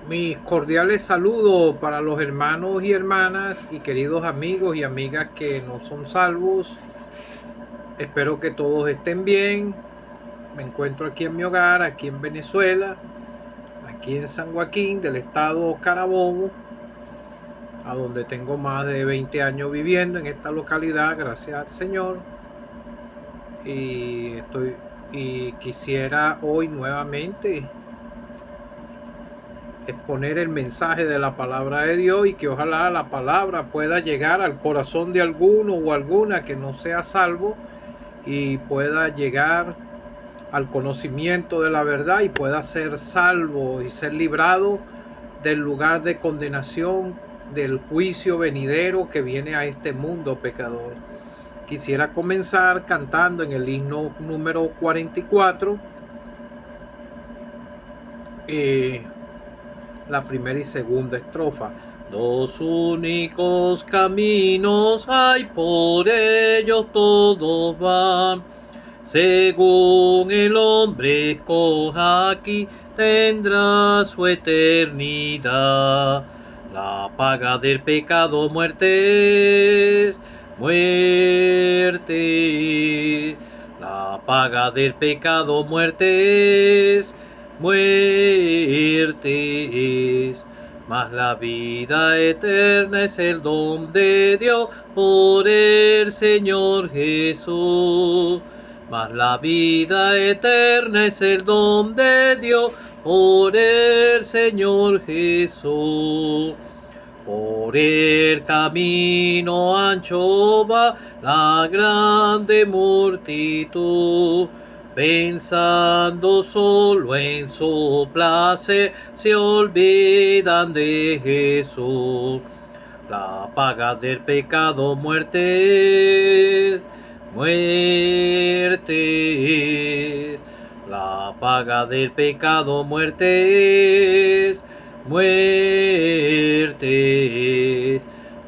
Mis cordiales saludos para los hermanos y hermanas y queridos amigos y amigas que no son salvos. Espero que todos estén bien. Me encuentro aquí en mi hogar, aquí en Venezuela, aquí en San Joaquín del estado Carabobo, a donde tengo más de 20 años viviendo en esta localidad, gracias al Señor. Y quisiera hoy nuevamente exponer el mensaje de la palabra de Dios, y que ojalá la palabra pueda llegar al corazón de alguno o alguna que no sea salvo y pueda llegar al conocimiento de la verdad y pueda ser salvo y ser librado del lugar de condenación, del juicio venidero que viene a este mundo pecador. Quisiera comenzar cantando en el himno número 44 la primera y segunda estrofa. Dos únicos caminos hay, por ellos todos van. Según el hombre escoja, aquí tendrá su eternidad. La paga del pecado muerte es, muerte. La paga del pecado muerte es, muerte es, mas la vida eterna es el don de Dios por el Señor Jesús. Mas la vida eterna es el don de Dios por el Señor Jesús. Por el camino ancho va la grande multitud, pensando solo en su placer, se olvidan de Jesús. La paga del pecado muerte, muerte. La paga del pecado muerte, muerte.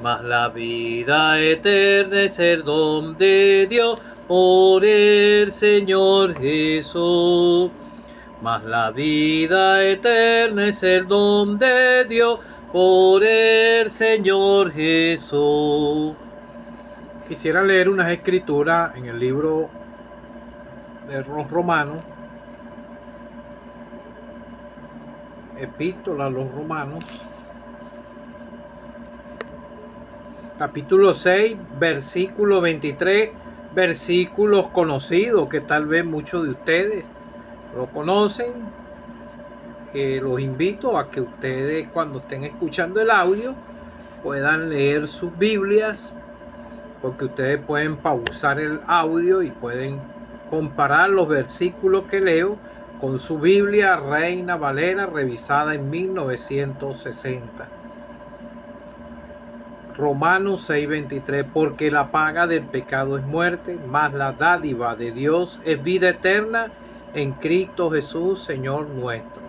Mas la vida eterna es el don de Dios por el Señor Jesús. Mas la vida eterna es el don de Dios por el Señor Jesús. Quisiera leer unas escrituras en el libro de los Romanos, Epístola a los Romanos, capítulo 6, versículo 23, versículos conocidos que tal vez muchos de ustedes lo conocen. Los invito a que ustedes, cuando estén escuchando el audio, puedan leer sus Biblias, porque ustedes pueden pausar el audio y pueden comparar los versículos que leo con su Biblia Reina Valera revisada en 1960. Romanos 6:23, porque la paga del pecado es muerte, mas la dádiva de Dios es vida eterna en Cristo Jesús, Señor nuestro.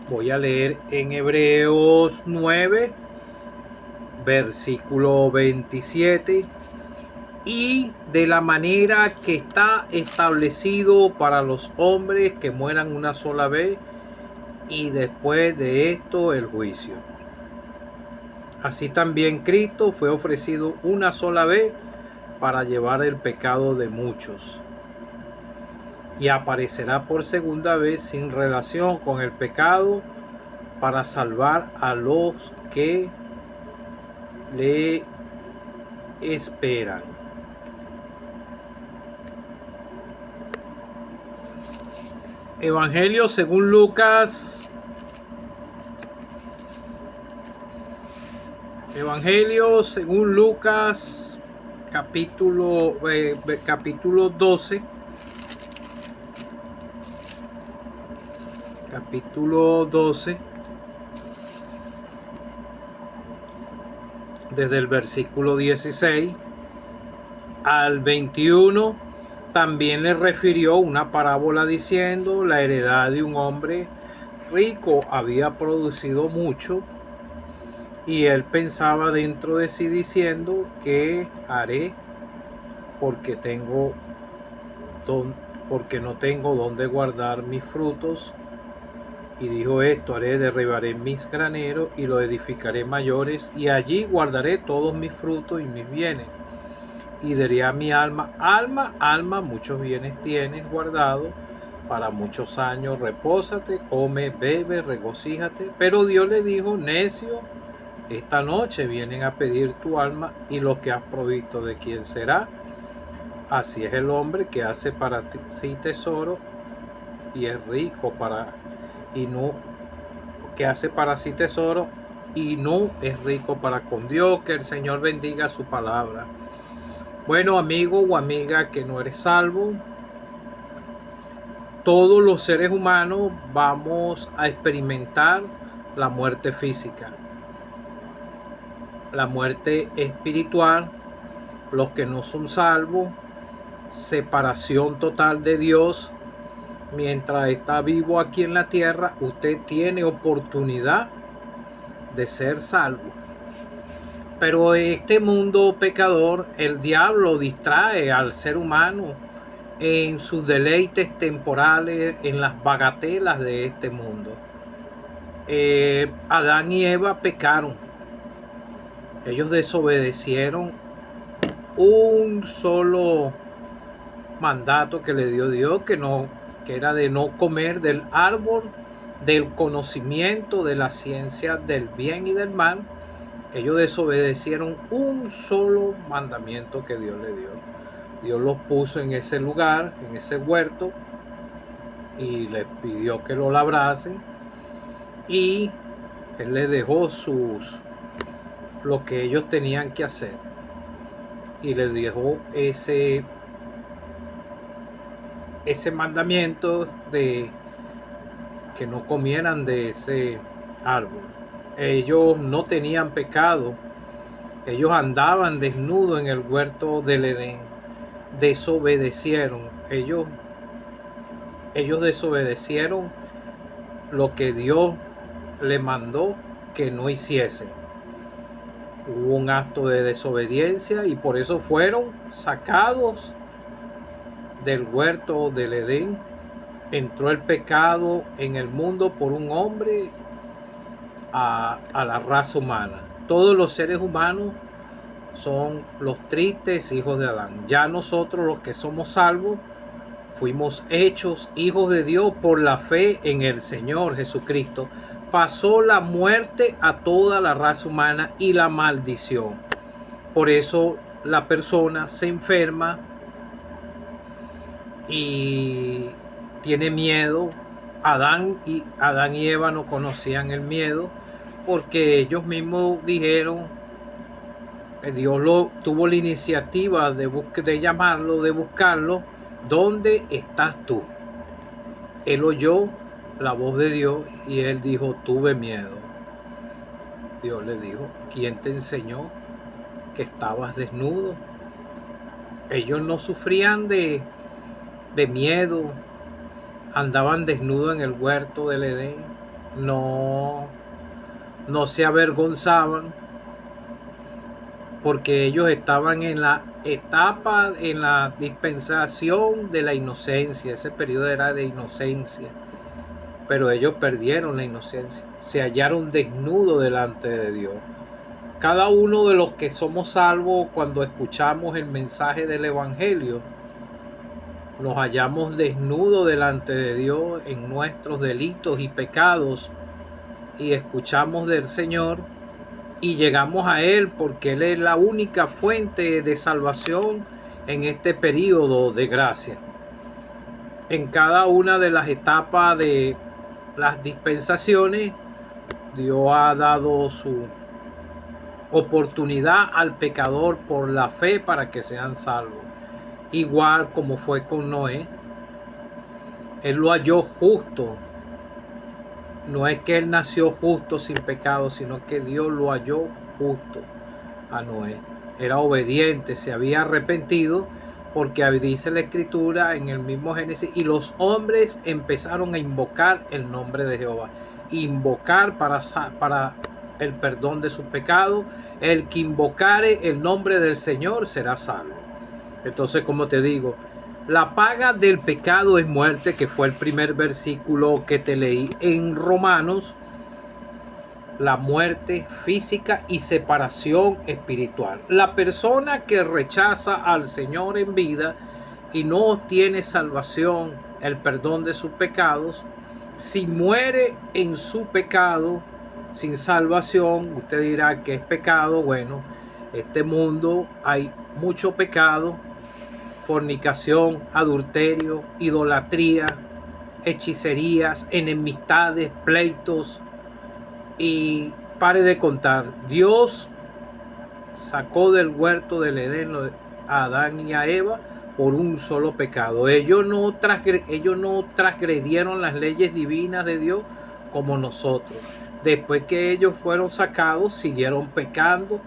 Voy a leer en Hebreos 9, versículo 27. Y de la manera que está establecido para los hombres que mueran una sola vez, y después de esto el juicio. Así también Cristo fue ofrecido una sola vez para llevar el pecado de muchos, y aparecerá por segunda vez sin relación con el pecado para salvar a los que le esperan. Evangelio según Lucas. Evangelio según Lucas, capítulo 12. Capítulo 12. Desde el versículo 16 al 21. También le refirió una parábola diciendo: la heredad de un hombre rico había producido mucho, y él pensaba dentro de sí diciendo: ¿qué haré? Porque no tengo dónde guardar mis frutos. Y dijo esto: haré, derribaré mis graneros y los edificaré mayores, y allí guardaré todos mis frutos y mis bienes. Y diré a mi alma: alma, alma, muchos bienes tienes guardados para muchos años, repósate, come, bebe, regocíjate. Pero Dios le dijo: necio, esta noche vienen a pedir tu alma, y lo que has provisto, ¿de quién será? Así es el hombre que hace para sí tesoro y es rico que hace para sí tesoro y no es rico para con Dios. Que el Señor bendiga su palabra. Bueno, amigo o amiga que no eres salvo, todos los seres humanos vamos a experimentar la muerte física, la muerte espiritual. Los que no son salvos, separación total de Dios. Mientras está vivo aquí en la tierra, usted tiene oportunidad de ser salvo. Pero este mundo pecador, el diablo distrae al ser humano en sus deleites temporales, en las bagatelas de este mundo. Adán y Eva pecaron. Ellos desobedecieron un solo mandato que le dio Dios, que era de no comer del árbol del conocimiento de la ciencia del bien y del mal. Ellos desobedecieron un solo mandamiento que Dios le dio. Dios los puso en ese lugar, en ese huerto, y les pidió que lo labrasen, y Él les dejó lo que ellos tenían que hacer, y les dejó ese mandamiento de que no comieran de ese árbol. Ellos no tenían pecado, ellos andaban desnudos en el huerto del Edén. Desobedecieron, ellos desobedecieron lo que Dios le mandó que no hiciesen. Hubo un acto de desobediencia y por eso fueron sacados del huerto del Edén. Entró el pecado en el mundo por un hombre a la raza humana. Todos los seres humanos son los tristes hijos de Adán. Ya nosotros, los que somos salvos, fuimos hechos hijos de Dios por la fe en el Señor Jesucristo. Pasó la muerte a toda la raza humana y la maldición. Por eso la persona se enferma y tiene miedo. Adán y Eva no conocían el miedo, porque ellos mismos dijeron, Dios tuvo la iniciativa de llamarlo, de buscarlo: ¿dónde estás tú? Él oyó la voz de Dios y él dijo: tuve miedo. Dios le dijo: ¿quién te enseñó que estabas desnudo? Ellos no sufrían de miedo, andaban desnudos en el huerto del Edén, no se avergonzaban, porque ellos estaban en la etapa, en la dispensación de la inocencia. Ese periodo era de inocencia, pero ellos perdieron la inocencia, se hallaron desnudos delante de Dios. Cada uno de los que somos salvos, cuando escuchamos el mensaje del Evangelio, nos hallamos desnudos delante de Dios en nuestros delitos y pecados, y escuchamos del Señor y llegamos a Él, porque Él es la única fuente de salvación en este periodo de gracia. En cada una de las etapas de las dispensaciones, Dios ha dado su oportunidad al pecador por la fe para que sean salvos. Igual como fue con Noé. Él lo halló justo. No es que él nació justo sin pecado, sino que Dios lo halló justo a Noé. Era obediente, se había arrepentido, porque dice la Escritura en el mismo Génesis: y los hombres empezaron a invocar el nombre de Jehová. Invocar para el perdón de sus pecados. El que invocare el nombre del Señor será salvo. Entonces, como te digo, La paga del pecado es muerte, que fue el primer versículo que te leí en Romanos. La muerte física y separación espiritual. La persona que rechaza al Señor en vida y no tiene salvación, el perdón de sus pecados, si muere en su pecado, sin salvación, usted dirá que es pecado. Bueno, este mundo hay mucho pecado: fornicación, adulterio, idolatría, hechicerías, enemistades, pleitos. Y pare de contar. Dios sacó del huerto del Edén a Adán y a Eva por un solo pecado. Ellos no transgredieron las leyes divinas de Dios como nosotros. Después que ellos fueron sacados, siguieron pecando,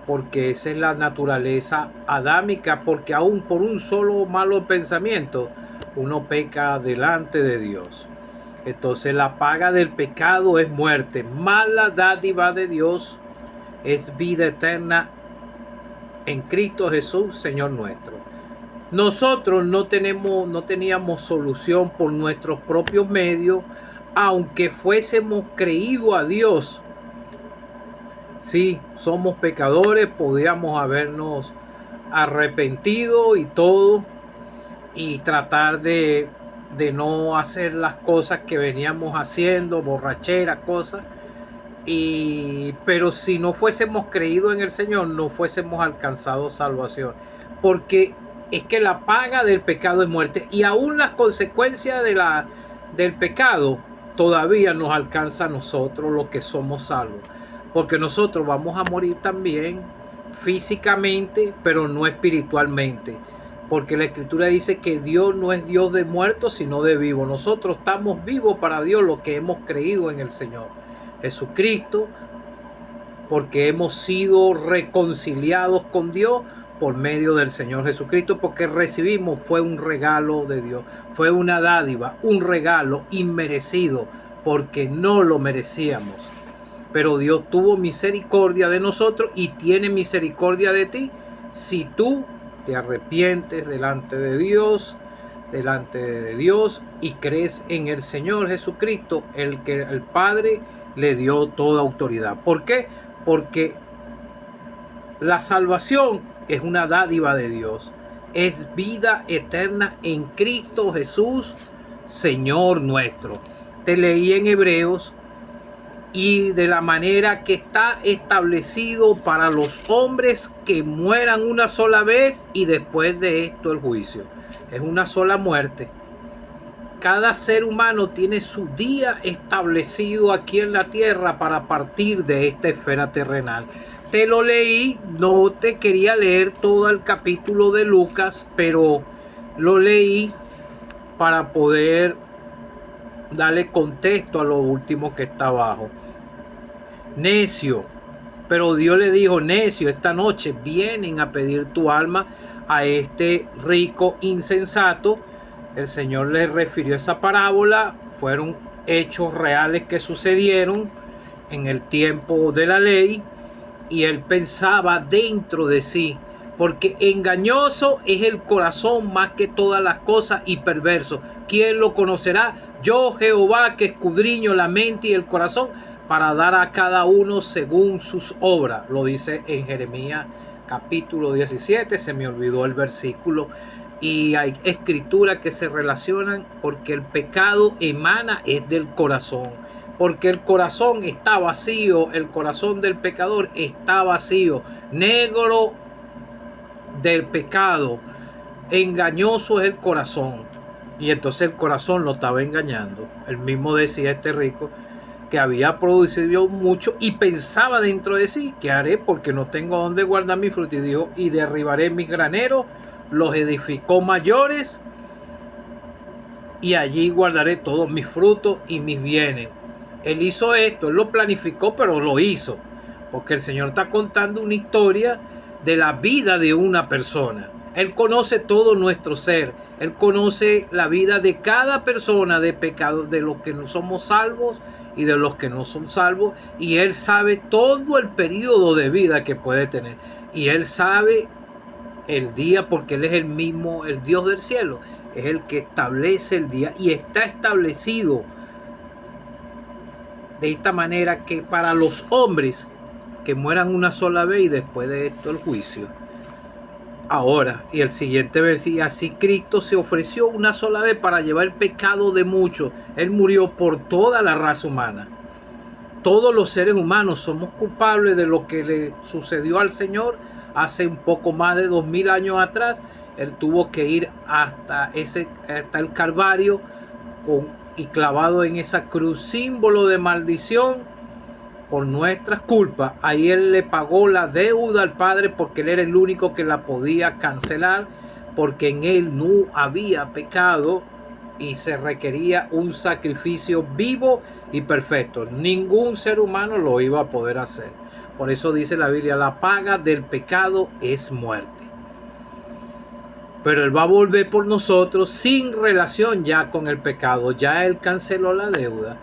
porque esa es la naturaleza adámica, porque aún por un solo malo pensamiento uno peca delante de Dios. Entonces la paga del pecado es muerte, mas la dádiva de Dios es vida eterna en Cristo Jesús, Señor nuestro. Nosotros no teníamos solución por nuestros propios medios, aunque fuésemos creído a Dios. Sí, somos pecadores, podíamos habernos arrepentido y todo, y tratar de no hacer las cosas que veníamos haciendo, borracheras, cosas. Pero si no fuésemos creído en el Señor, no fuésemos alcanzado salvación. Porque es que la paga del pecado es muerte. Y aún las consecuencias del pecado todavía nos alcanza a nosotros, los que somos salvos. Porque nosotros vamos a morir también físicamente, pero no espiritualmente. Porque la Escritura dice que Dios no es Dios de muertos, sino de vivos. Nosotros estamos vivos para Dios, los que hemos creído en el Señor Jesucristo, porque hemos sido reconciliados con Dios por medio del Señor Jesucristo, porque recibimos, fue un regalo de Dios, fue una dádiva, un regalo inmerecido, porque no lo merecíamos. Pero Dios tuvo misericordia de nosotros y tiene misericordia de ti si tú te arrepientes delante de Dios y crees en el Señor Jesucristo, el que el Padre le dio toda autoridad. ¿Por qué? Porque la salvación es una dádiva de Dios, es vida eterna en Cristo Jesús, Señor nuestro. Te leí en Hebreos: y de la manera que está establecido para los hombres que mueran una sola vez y después de esto el juicio. Es una sola muerte. Cada ser humano tiene su día establecido aquí en la tierra para partir de esta esfera terrenal. Te lo leí, no te quería leer todo el capítulo de Lucas, pero lo leí para poder darle contexto a lo último que está abajo. Necio. Pero Dios le dijo: necio, esta noche vienen a pedir tu alma a este rico insensato. El Señor le refirió esa parábola. Fueron hechos reales que sucedieron en el tiempo de la ley. Y él pensaba dentro de sí, porque engañoso es el corazón más que todas las cosas, y perverso. ¿Quién lo conocerá? Yo, Jehová, que escudriño la mente y el corazón, para dar a cada uno según sus obras. Lo dice en Jeremías capítulo 17. Se me olvidó el versículo. Y hay escrituras que se relacionan, porque el pecado emana es del corazón. Porque el corazón está vacío, el corazón del pecador está vacío, negro del pecado, engañoso es el corazón. Y entonces el corazón lo estaba engañando. El mismo decía este rico que había producido mucho y pensaba dentro de sí: ¿qué haré? Porque no tengo dónde guardar mi fruto. Y dijo: y derribaré mis graneros, los edificó mayores, y allí guardaré todos mis frutos y mis bienes. Él hizo esto, él lo planificó, pero lo hizo, porque el Señor está contando una historia de la vida de una persona. Él conoce todo nuestro ser. Él conoce la vida de cada persona, de pecado, de los que no somos salvos y de los que no son salvos. Y Él sabe todo el periodo de vida que puede tener. Y Él sabe el día, porque Él es el mismo, el Dios del cielo, es el que establece el día y está establecido de esta manera que para los hombres que mueran una sola vez y después de esto el juicio. Ahora, y el siguiente versículo, así Cristo se ofreció una sola vez para llevar el pecado de muchos. Él murió por toda la raza humana. Todos los seres humanos somos culpables de lo que le sucedió al Señor hace un poco más de 2000 años atrás. Él tuvo que ir hasta el Calvario y clavado en esa cruz, símbolo de maldición por nuestras culpas. Ahí Él le pagó la deuda al Padre porque Él era el único que la podía cancelar, porque en Él no había pecado y se requería un sacrificio vivo y perfecto. Ningún ser humano lo iba a poder hacer. Por eso dice la Biblia, la paga del pecado es muerte. Pero Él va a volver por nosotros sin relación ya con el pecado. Ya Él canceló la deuda.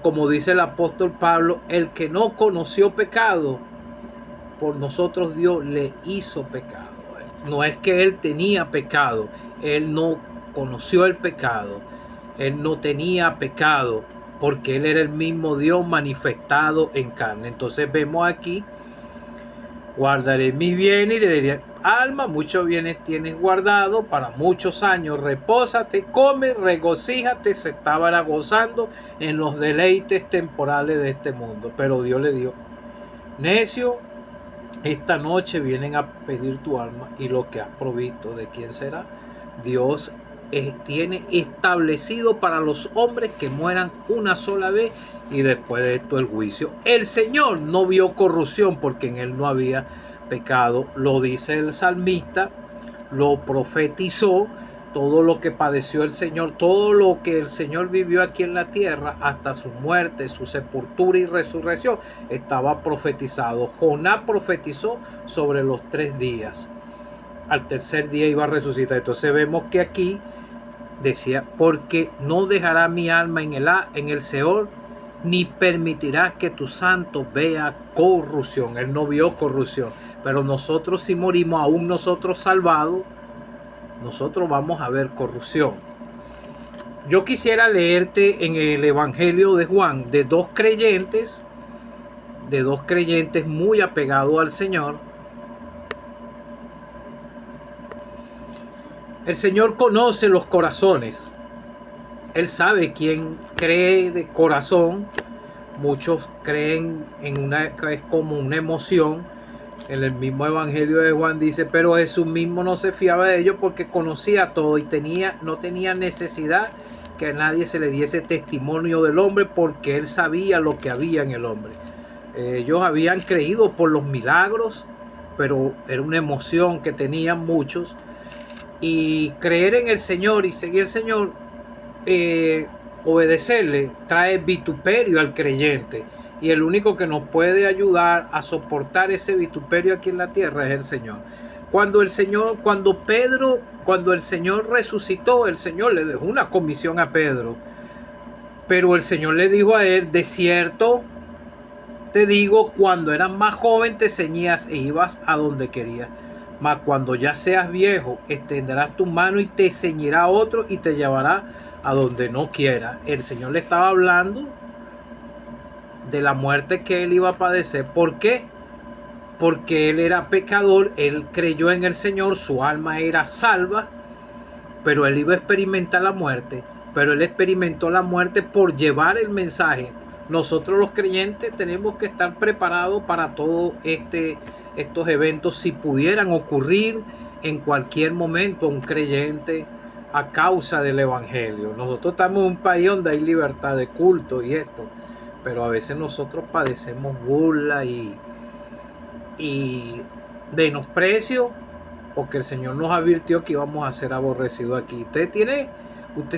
Como dice el apóstol Pablo, el que no conoció pecado, por nosotros Dios le hizo pecado. No es que Él tenía pecado, Él no conoció el pecado, Él no tenía pecado, porque Él era el mismo Dios manifestado en carne. Entonces vemos aquí, guardaré mis bienes y le diré, alma, muchos bienes tienes guardado para muchos años, repósate, come, regocíjate. Se estaba gozando en los deleites temporales de este mundo, pero Dios le dio, necio, esta noche vienen a pedir tu alma y lo que has provisto, ¿de quién será? Dios tiene establecido para los hombres que mueran una sola vez y después de esto el juicio. El Señor no vio corrupción porque en Él no había pecado. Lo dice el salmista, lo profetizó. Todo lo que padeció el Señor, todo lo que el Señor vivió aquí en la tierra, hasta su muerte, su sepultura y resurrección, estaba profetizado. Jonás profetizó sobre los 3 días. Al tercer día iba a resucitar. Entonces vemos que aquí decía, porque no dejará mi alma en el Seol, ni permitirá que tu santo vea corrupción. Él no vio corrupción. Pero nosotros, si morimos, aún nosotros salvados, nosotros vamos a ver corrupción. Yo quisiera leerte en el Evangelio de Juan de dos creyentes muy apegados al Señor. El Señor conoce los corazones. Él sabe quién cree de corazón. Muchos creen es como una emoción. En el mismo Evangelio de Juan dice, pero Jesús mismo no se fiaba de ellos porque conocía todo y no tenía necesidad que a nadie se le diese testimonio del hombre, porque Él sabía lo que había en el hombre. Ellos habían creído por los milagros, pero era una emoción que tenían muchos. Y creer en el Señor y seguir al Señor, obedecerle, trae vituperio al creyente. Y el único que nos puede ayudar a soportar ese vituperio aquí en la tierra es el Señor. Cuando el Señor resucitó, el Señor le dejó una comisión a Pedro. Pero el Señor le dijo a él, de cierto te digo, cuando eras más joven te ceñías e ibas a donde querías. Mas cuando ya seas viejo, extenderás tu mano y te ceñirá otro y te llevará a donde no quiera. El Señor le estaba hablando de la muerte que él iba a padecer. ¿Por qué? Porque él era pecador, él creyó en el Señor, su alma era salva, pero él iba a experimentar la muerte. Pero él experimentó la muerte por llevar el mensaje. Nosotros los creyentes tenemos que estar preparados para todos estos eventos si pudieran ocurrir en cualquier momento. Un creyente, a causa del evangelio. Nosotros estamos en un país donde hay libertad de culto y esto, pero a veces nosotros padecemos burla y menosprecio, porque el Señor nos advirtió que íbamos a ser aborrecidos aquí.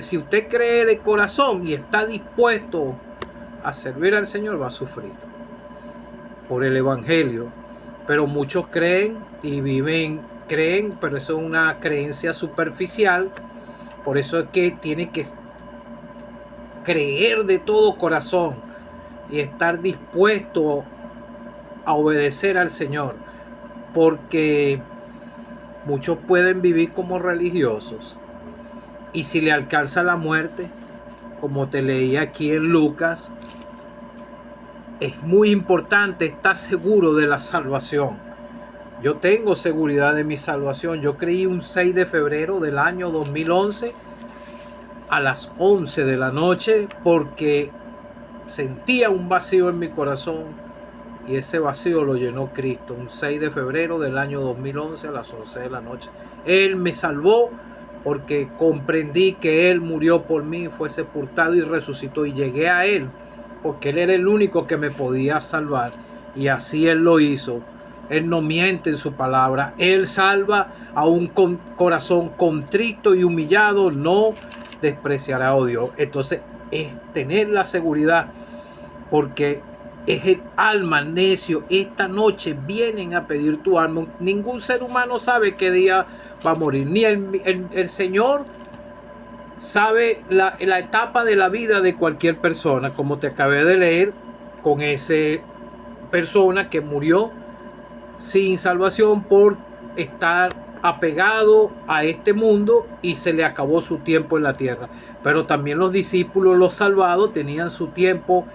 Si usted cree de corazón y está dispuesto a servir al Señor, va a sufrir por el evangelio. Pero muchos creen, pero eso es una creencia superficial. Por eso es que tiene que creer de todo corazón y estar dispuesto a obedecer al Señor. porque muchos pueden vivir como religiosos y si le alcanza la muerte, como te leí aquí en Lucas, es muy importante estar seguro de la salvación. Yo tengo seguridad de mi salvación. Yo creí un 6 de febrero del año 2011 a las 11 de la noche porque sentía un vacío en mi corazón y ese vacío lo llenó Cristo. Un 6 de febrero del año 2011 a las 11 de la noche. Él me salvó porque comprendí que Él murió por mí, fue sepultado y resucitó y llegué a Él porque Él era el único que me podía salvar y así Él lo hizo. Él no miente en su palabra. Él salva a un corazón contrito y humillado, no despreciará a Dios. Entonces es tener la seguridad, porque es el alma necio. Esta noche vienen a pedir tu alma. Ningún ser humano sabe qué día va a morir. Ni el Señor sabe la etapa de la vida de cualquier persona, como te acabé de leer con esa persona que murió sin salvación por estar apegado a este mundo y se le acabó su tiempo en la tierra. Pero también los discípulos, los salvados, tenían su tiempo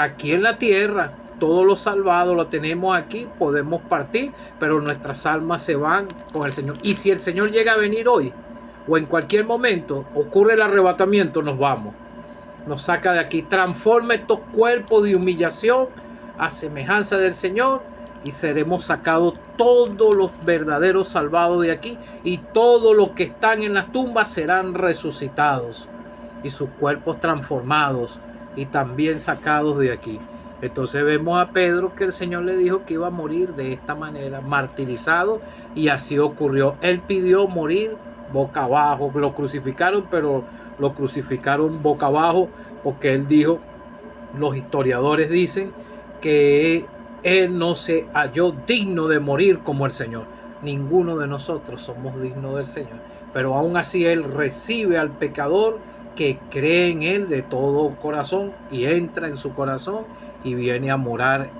aquí en la tierra. Todos los salvados lo tenemos aquí, podemos partir, pero nuestras almas se van con el Señor. Y si el Señor llega a venir hoy o en cualquier momento ocurre el arrebatamiento, nos vamos, nos saca de aquí, transforma estos cuerpos de humillación a semejanza del Señor y seremos sacados todos los verdaderos salvados de aquí, y todos los que están en las tumbas serán resucitados y sus cuerpos transformados y también sacados de aquí. Entonces vemos a Pedro que el Señor le dijo que iba a morir de esta manera, martirizado, y así ocurrió. Él pidió morir boca abajo. Lo crucificaron, pero lo crucificaron boca abajo porque él dijo, los historiadores dicen que él no se halló digno de morir como el Señor. Ninguno de nosotros somos dignos del Señor, pero aún así Él recibe al pecador que cree en Él de todo corazón y entra en su corazón y viene a morar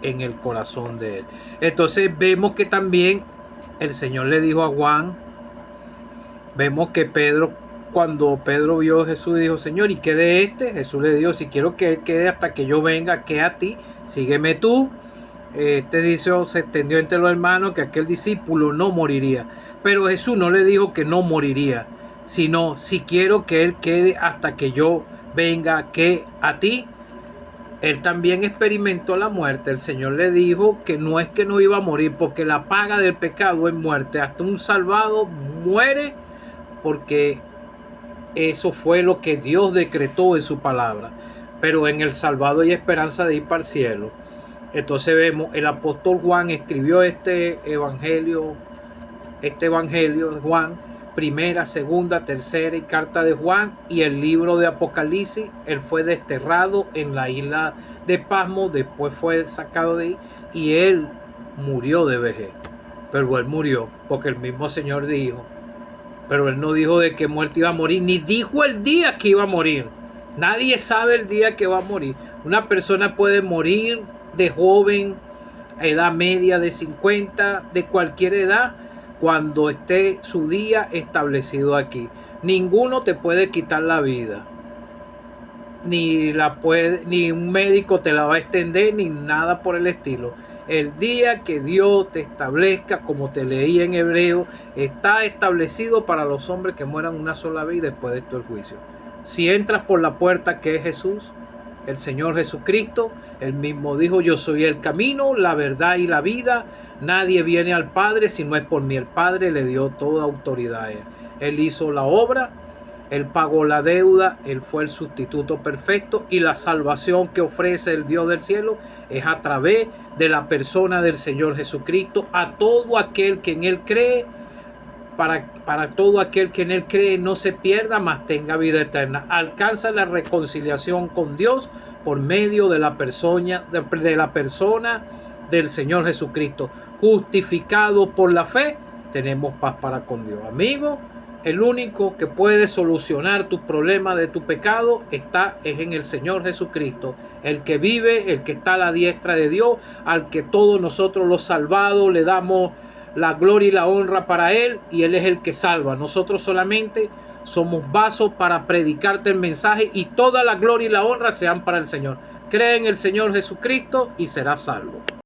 en el corazón de Él. Entonces vemos que también el Señor le dijo a Juan, vemos que Pedro, cuando Pedro vio a Jesús, dijo, Señor, ¿y qué de este? Jesús le dijo, si quiero que él quede hasta que yo venga, ¿qué a ti? Sígueme tú. Este dicho se extendió entre los hermanos que aquel discípulo no moriría. Pero Jesús no le dijo que no moriría, sino si quiero que él quede hasta que yo venga, ¿qué a ti? Él también experimentó la muerte. El Señor le dijo que no es que no iba a morir, porque la paga del pecado es muerte. Hasta un salvado muere, porque eso fue lo que Dios decretó en su palabra. Pero en el salvado hay esperanza de ir para el cielo. Entonces vemos, el apóstol Juan escribió este evangelio de Juan, primera, segunda, tercera y carta de Juan, y el libro de Apocalipsis. Él fue desterrado en la isla de Patmos, después fue sacado de ahí y él murió de vejez. Pero él murió porque el mismo Señor dijo, pero él no dijo de qué muerte iba a morir, ni dijo el día que iba a morir. Nadie sabe el día que va a morir. Una persona puede morir de joven, a edad media, de 50, de cualquier edad, cuando esté su día establecido aquí. Ninguno te puede quitar la vida. Ni un médico te la va a extender, ni nada por el estilo. El día que Dios te establezca, como te leí en Hebreo, está establecido para los hombres que mueran una sola vez y después de esto el juicio. Si entras por la puerta que es Jesús, el Señor Jesucristo, Él mismo dijo, yo soy el camino, la verdad y la vida. Nadie viene al Padre si no es por mí. El Padre le dio toda autoridad a Él. Él hizo la obra, Él pagó la deuda, Él fue el sustituto perfecto, y la salvación que ofrece el Dios del cielo es a través de la persona del Señor Jesucristo a todo aquel que en Él cree. Para todo aquel que en Él cree no se pierda, mas tenga vida eterna. Alcanza la reconciliación con Dios por medio de la persona del Señor Jesucristo. Justificado por la fe, tenemos paz para con Dios. Amigos, el único que puede solucionar tu problema de tu pecado es en el Señor Jesucristo, el que vive, el que está a la diestra de Dios, al que todos nosotros los salvados le damos la gloria y la honra para Él, y Él es el que salva. Nosotros solamente somos vasos para predicarte el mensaje, y toda la gloria y la honra sean para el Señor. Cree en el Señor Jesucristo y serás salvo.